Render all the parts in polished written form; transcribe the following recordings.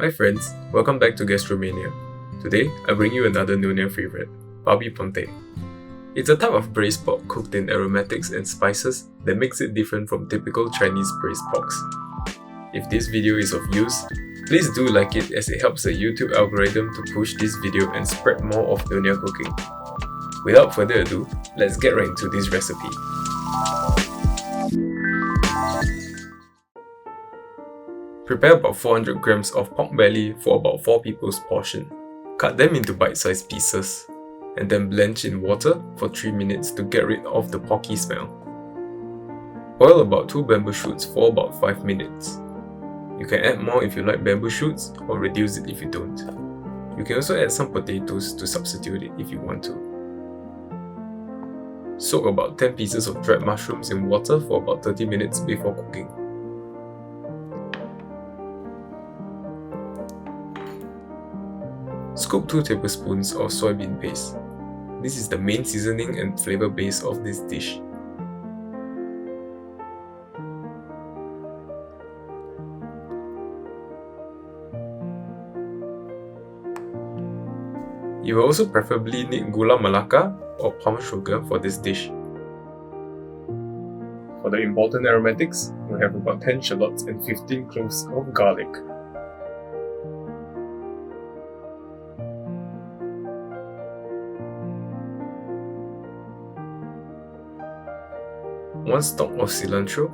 Hi friends, welcome back to Gastromania. Today, I bring you another Nyonya favorite, Babi Pongteh. It's a type of braised pork cooked in aromatics and spices that makes it different from typical Chinese braised porks. If this video is of use, please do like it as it helps the YouTube algorithm to push this video and spread more of Nyonya cooking. Without further ado, let's get right into this recipe. Prepare about 400 grams of pork belly for about 4 people's portion. Cut them into bite-sized pieces, and then blanch in water for 3 minutes to get rid of the porky smell. Boil about 2 bamboo shoots for about 5 minutes. You can add more if you like bamboo shoots or reduce it if you don't. You can also add some potatoes to substitute it if you want to. Soak about 10 pieces of dried mushrooms in water for about 30 minutes before cooking. Scoop 2 tablespoons of soybean paste. This is the main seasoning and flavor base of this dish. You will also preferably need Gula Melaka or palm sugar for this dish. For the important aromatics, we have about 10 shallots and 15 cloves of garlic. One stalk of cilantro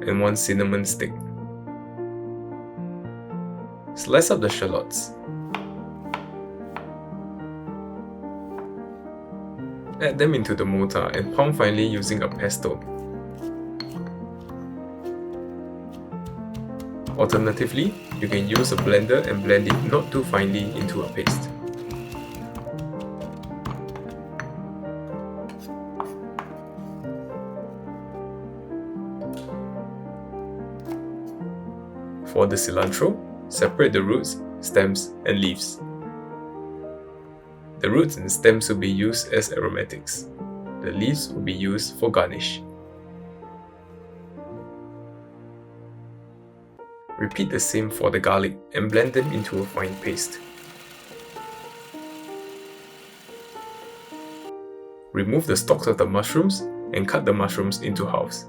and 1 cinnamon stick. Slice up the shallots. Add them into the mortar and pound finely using a pestle. Alternatively, you can use a blender and blend it not too finely into a paste. For the cilantro, separate the roots, stems, and leaves. The roots and stems will be used as aromatics. The leaves will be used for garnish. Repeat the same for the garlic and blend them into a fine paste. Remove the stalks of the mushrooms and cut the mushrooms into halves.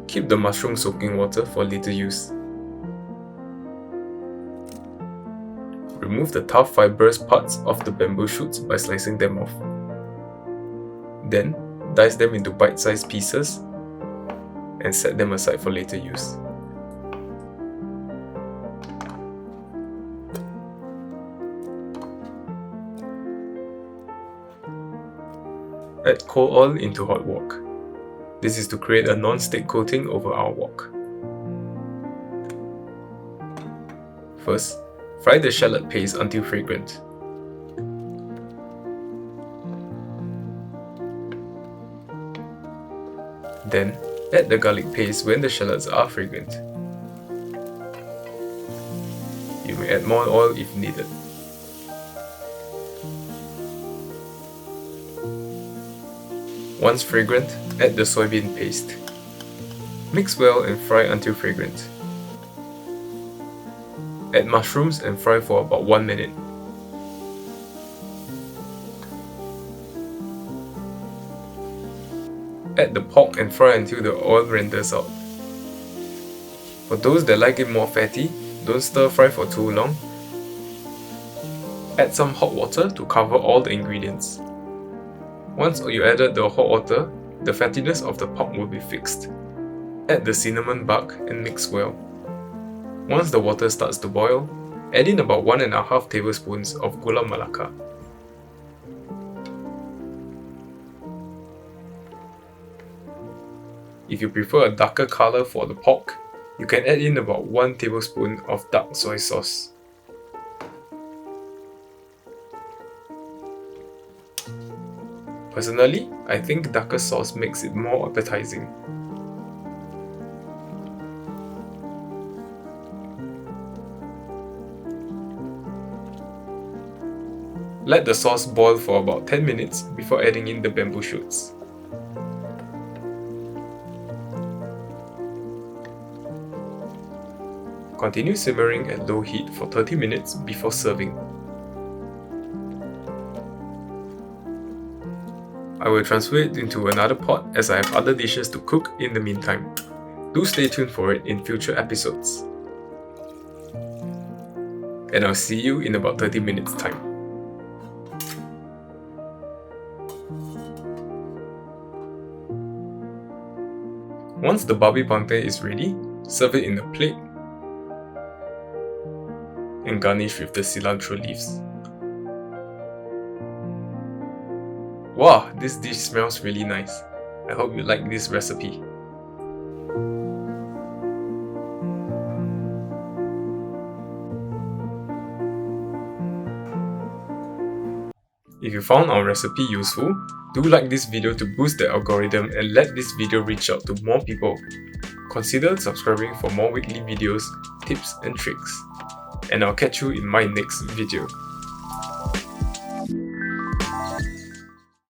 Keep the mushroom soaking water for later use. Remove the tough fibrous parts of the bamboo shoots by slicing them off. Then, dice them into bite-sized pieces and set them aside for later use. Add cold oil into hot wok. This is to create a non-stick coating over our wok. First, fry the shallot paste until fragrant. Then, add the garlic paste when the shallots are fragrant. You may add more oil if needed. Once fragrant, add the soybean paste. Mix well and fry until fragrant. Add mushrooms and fry for about 1 minute. Add the pork and fry until the oil renders out. For those that like it more fatty, don't stir fry for too long. Add some hot water to cover all the ingredients. Once you added the hot water, the fattiness of the pork will be fixed. Add the cinnamon bark and mix well. Once the water starts to boil, add in about 1.5 tablespoons of Gula Melaka. If you prefer a darker color for the pork, you can add in about 1 tablespoon of dark soy sauce. Personally, I think darker sauce makes it more appetizing. Let the sauce boil for about 10 minutes before adding in the bamboo shoots. Continue simmering at low heat for 30 minutes before serving. I will transfer it into another pot as I have other dishes to cook in the meantime. Do stay tuned for it in future episodes. And I'll see you in about 30 minutes time. Once the Babi Pongteh is ready, serve it in a plate and garnish with the cilantro leaves. Wow, this dish smells really nice. I hope you like this recipe. If you found our recipe useful, do like this video to boost the algorithm and let this video reach out to more people. Consider subscribing for more weekly videos, tips and tricks. And I'll catch you in my next video.